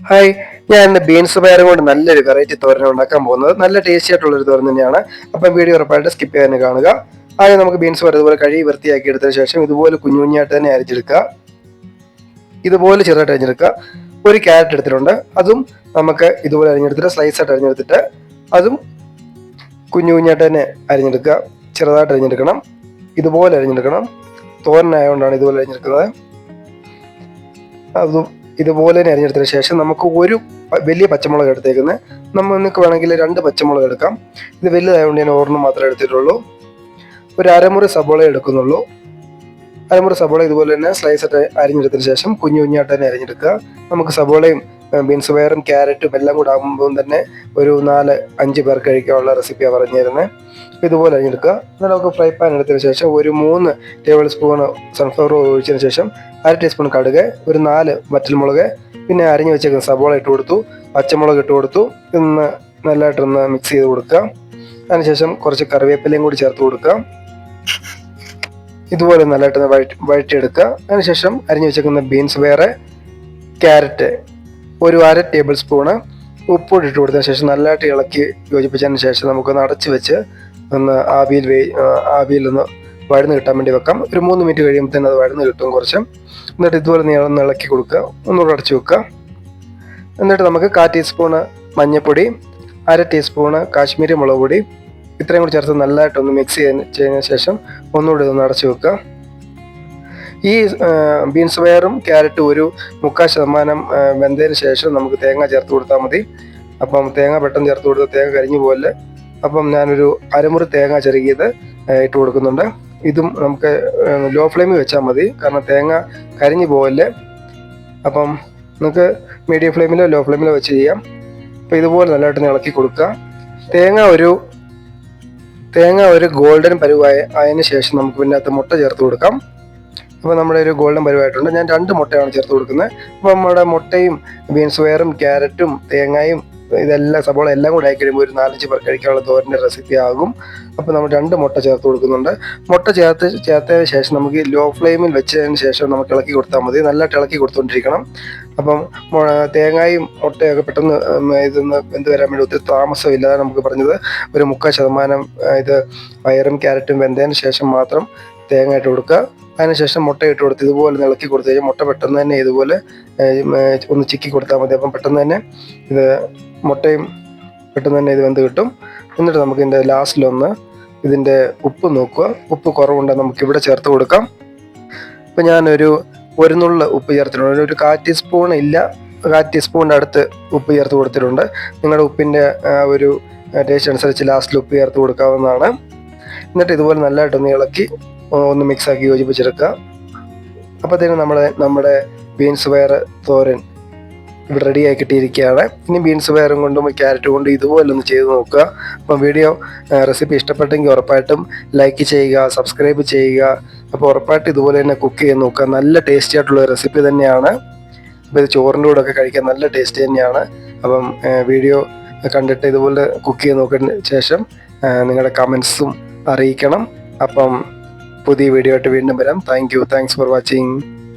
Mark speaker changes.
Speaker 1: Hi, ഞാൻ ഇന്ന് beans പയറും കൊണ്ട് നല്ലൊരു വെറൈറ്റി തോരൻ ഉണ്ടാക്കാൻ പോകുന്നത്. നല്ല ടേസ്റ്റി ആയിട്ടുള്ളൊരു തോരൻ തന്നെയാണ്. അപ്പം വീഡിയോ ഉറപ്പായിട്ട് സ്കിപ്പ് ചെയ്യാൻ കാണുക. ആദ്യം നമുക്ക് ബീൻസ് പയർ ഇതുപോലെ കഴുകി വൃത്തിയാക്കി എടുത്തതിന് ശേഷം ഇതുപോലെ കുഞ്ഞു കുഞ്ഞായിട്ട് തന്നെ അരിഞ്ഞെടുക്കുക. ഇതുപോലെ ചെറുതായിട്ട് അരിഞ്ഞെടുക്കുക. ഒരു ക്യാരറ്റ് എടുത്തിട്ടുണ്ട്, അതും നമുക്ക് ഇതുപോലെ അരിഞ്ഞെടുത്തിട്ട് സ്ലൈസ് ആയിട്ട് അരിഞ്ഞെടുത്തിട്ട് അതും കുഞ്ഞു കുഞ്ഞായിട്ട് തന്നെ അരിഞ്ഞെടുക്കുക. ചെറുതായിട്ട് അരിഞ്ഞെടുക്കണം, ഇതുപോലെ അരിഞ്ഞെടുക്കണം. തോരനായതുകൊണ്ടാണ് ഇതുപോലെ അരിഞ്ഞെടുക്കുന്നത്. അതും ഇതുപോലെ തന്നെ അരിഞ്ഞെടുത്തതിന് ശേഷം നമുക്ക് ഒരു വലിയ പച്ചമുളക് എടുത്തേക്കുന്നത്. നമുക്ക് വേണമെങ്കിൽ 2 പച്ചമുളക് എടുക്കാം. ഇത് വലുതായതുകൊണ്ട് ഞാൻ ഒരെണ്ണം മാത്രമേ എടുത്തിട്ടുള്ളൂ. ഒരു അരമുറി സബോള എടുക്കുന്നുള്ളൂ. അരമുറി സബോള ഇതുപോലെ തന്നെ സ്ലൈസ് ആയിട്ട് അരിഞ്ഞെടുത്തതിന് ശേഷം കുഞ്ഞു കുഞ്ഞായിട്ട് തന്നെ അരിഞ്ഞെടുക്കുക. നമുക്ക് സബോളയും ബീൻസ് പയറും ക്യാരറ്റും എല്ലാം കൂടെ ആകുമ്പോൾ തന്നെ ഒരു 4-5 പേർക്ക് കഴിക്കാനുള്ള റെസിപ്പിയാണ് പറഞ്ഞു തരുന്നത്. ഇതുപോലെ അരിഞ്ഞെടുക്കുക. എന്നാൽ നമുക്ക് ഫ്രൈ പാൻ എടുത്തതിന് ശേഷം ഒരു 3 ടേബിൾ സ്പൂൺ സൺഫ്ലവർ ഒഴിച്ചതിന് ശേഷം 1/2 ടീസ്പൂൺ കടുക്, ഒരു 4 വറ്റൽമുളക്, പിന്നെ അരിഞ്ഞു വെച്ചേക്കുന്ന സബോള ഇട്ട് കൊടുത്തു, പച്ചമുളക് ഇട്ട് കൊടുത്തു. ഇന്ന് നല്ലതായിട്ടൊന്ന് മിക്സ് ചെയ്ത് കൊടുക്കുക. അതിനുശേഷം കുറച്ച് കറിവേപ്പിലയും കൂടി ചേർത്ത് കൊടുക്കുക. ഇതുപോലെ നല്ലതായിട്ടൊന്ന് വഴറ്റിയെടുക്കുക. അതിനുശേഷം അരിഞ്ഞു വെച്ചേക്കുന്ന ബീൻസ് പയർ, ക്യാരറ്റ്, ഒരു 1/2 ടേബിൾ സ്പൂണ് ഉപ്പൂടി ഇട്ട് കൊടുത്തതിന് ശേഷം നല്ലതായിട്ട് ഇളക്കി യോജിപ്പിച്ചതിന് ശേഷം നമുക്കൊന്ന് അടച്ച് വെച്ച് ഒന്ന് ആവിയിലൊന്ന് വഴന്ന് കിട്ടാൻ വേണ്ടി വെക്കാം. ഒരു 3 മിനിറ്റ് കഴിയുമ്പോൾ തന്നെ അത് വഴന്ന് കിട്ടും കുറച്ച്. എന്നിട്ട് ഇതുപോലെ ഒന്ന് ഇളക്കി കൊടുക്കുക. ഒന്നുകൂടെ അടച്ച് വെക്കുക. എന്നിട്ട് നമുക്ക് 1/4 ടീസ്പൂണ് മഞ്ഞൾപ്പൊടി, 1/2 ടീസ്പൂണ് കാശ്മീരി മുളക് പൊടി, ഇത്രയും കൂടി ചേർത്ത് നല്ലതായിട്ടൊന്ന് മിക്സ് ചെയ്തതിന് ശേഷം ഒന്നുകൂടി ഒന്ന് അടച്ച് വെക്കുക. ഈ ബീൻസ് പയറും ക്യാരറ്റും ഒരു 3/4% വെന്തതിന് ശേഷം നമുക്ക് തേങ്ങ ചേർത്ത് കൊടുത്താൽ മതി. അപ്പം തേങ്ങ പെട്ടെന്ന് ചേർത്ത് കൊടുത്താൽ തേങ്ങ കരിഞ്ഞു പോലെ. അപ്പം ഞാനൊരു അരമുറി തേങ്ങ ചെറുകിയത് ഇട്ട് കൊടുക്കുന്നുണ്ട്. ഇതും നമുക്ക് ലോ ഫ്ലെയിമിൽ വെച്ചാൽ മതി, കാരണം തേങ്ങ കരിഞ്ഞു പോകല്ലേ. അപ്പം നമുക്ക് മീഡിയം ഫ്ലെയിമിലോ ലോ ഫ്ലെയിമിലോ വെച്ച് ചെയ്യാം. അപ്പോൾ ഇതുപോലെ നല്ലതായിട്ട് ഇളക്കി കൊടുക്കുക. തേങ്ങ ഒരു ഗോൾഡൻ പരുവായതിന് ശേഷം നമുക്ക് പിന്നെ അത് മുട്ട ചേർത്ത് കൊടുക്കാം. അപ്പോൾ നമ്മുടെ ഒരു ഗോൾഡൻ പരുവായിട്ടുണ്ട്. ഞാൻ 2 മുട്ടയാണ് ചേർത്ത് കൊടുക്കുന്നത്. അപ്പോൾ നമ്മുടെ മുട്ടയും ബീൻസ് പയറും ക്യാരറ്റും തേങ്ങയും ഇതെല്ലാം സബോള എല്ലാം കൂടെ ആയി കഴിയുമ്പോൾ ഒരു 4-5 പേർ കഴിക്കാനുള്ള തോരൻ്റെ റെസിപ്പി ആകും. അപ്പോൾ നമ്മൾ 2 മുട്ട ചേർത്ത് കൊടുക്കുന്നുണ്ട്. മുട്ട ചേർത്തതിന് ശേഷം നമുക്ക് ലോ ഫ്ലെയിമിൽ വെച്ചതിന് ശേഷം നമുക്ക് ഇളക്കി കൊടുത്താൽ മതി. നല്ലതായിട്ട് ഇളക്കി കൊടുത്തുകൊണ്ടിരിക്കണം. അപ്പം തേങ്ങയും മുട്ടയൊക്കെ പെട്ടെന്ന് ഇതൊന്ന് വെന്ത് വരാൻ വേണ്ടി ഒത്തിരി താമസമില്ലാതെ നമുക്ക് പറഞ്ഞത് ഒരു 3/4% ഇത് പയറും ക്യാരറ്റും വെന്തതിന് ശേഷം മാത്രം തേങ്ങ ഇട്ട് കൊടുക്കുക. അതിനുശേഷം മുട്ട ഇട്ട് കൊടുത്ത് ഇതുപോലെ ഇളക്കി കൊടുത്തു കഴിഞ്ഞാൽ മുട്ട പെട്ടെന്ന് തന്നെ ഇതുപോലെ ഒന്ന് ചിക്കി കൊടുത്താൽ മതി. അപ്പം പെട്ടെന്ന് തന്നെ ഇത് മുട്ടയും പെട്ടെന്ന് തന്നെ ഇത് വെന്ത് കിട്ടും. എന്നിട്ട് നമുക്ക് ഇതിൻ്റെ ലാസ്റ്റിലൊന്ന് ഇതിൻ്റെ ഉപ്പ് നോക്കുക. ഉപ്പ് കുറവുണ്ടെങ്കിൽ നമുക്ക് ഇവിടെ ചേർത്ത് കൊടുക്കാം. ഇപ്പം ഞാനൊരു 1 നുള്ള ഉപ്പ് ചേർത്തിട്ടുണ്ട്. ഒരു 1/4 ടീസ്പൂൺ ഇല്ല, 1/4 ടീസ്പൂണിൻ്റെ അടുത്ത് ഉപ്പ് ചേർത്ത് കൊടുത്തിട്ടുണ്ട്. നിങ്ങളുടെ ഉപ്പിൻ്റെ ഒരു ടേസ്റ്റ് അനുസരിച്ച് ലാസ്റ്റിൽ ഉപ്പ് ചേർത്ത് കൊടുക്കാവുന്നതാണ്. എന്നിട്ട് ഇതുപോലെ നല്ലതായിട്ടൊന്ന് ഇളക്കി ഒന്ന് മിക്സാക്കി യോജിപ്പിച്ചെടുക്കുക. അപ്പോഴത്തേനും നമ്മുടെ ബീൻസ് പയർ തോരൻ ഇവിടെ റെഡിയായി കിട്ടിയിരിക്കുകയാണ്. ഇനി ബീൻസ് പയറും കൊണ്ടും ക്യാരറ്റും കൊണ്ടും ഇതുപോലെ ഒന്ന് ചെയ്ത് നോക്കുക. അപ്പം റെസിപ്പി ഇഷ്ടപ്പെട്ടെങ്കിൽ ഉറപ്പായിട്ടും ലൈക്ക് ചെയ്യുക, സബ്സ്ക്രൈബ് ചെയ്യുക. അപ്പോൾ ഉറപ്പായിട്ടും ഇതുപോലെ തന്നെ കുക്ക് ചെയ്ത് നോക്കുക. നല്ല ടേസ്റ്റി ആയിട്ടുള്ള റെസിപ്പി തന്നെയാണ്. അപ്പോൾ ഇത് ചോറിൻ്റെ കൂടെ ഒക്കെ കഴിക്കാൻ നല്ല ടേസ്റ്റ് തന്നെയാണ്. അപ്പം വീഡിയോ കണ്ടിട്ട് ഇതുപോലെ കുക്ക് ചെയ്ത് നോക്കിയതിന് ശേഷം നിങ്ങളുടെ കമൻസും അറിയിക്കണം. അപ്പം പുതിയ വീഡിയോ ആയിട്ട് വീണ്ടും വരാം. Thanks for watching.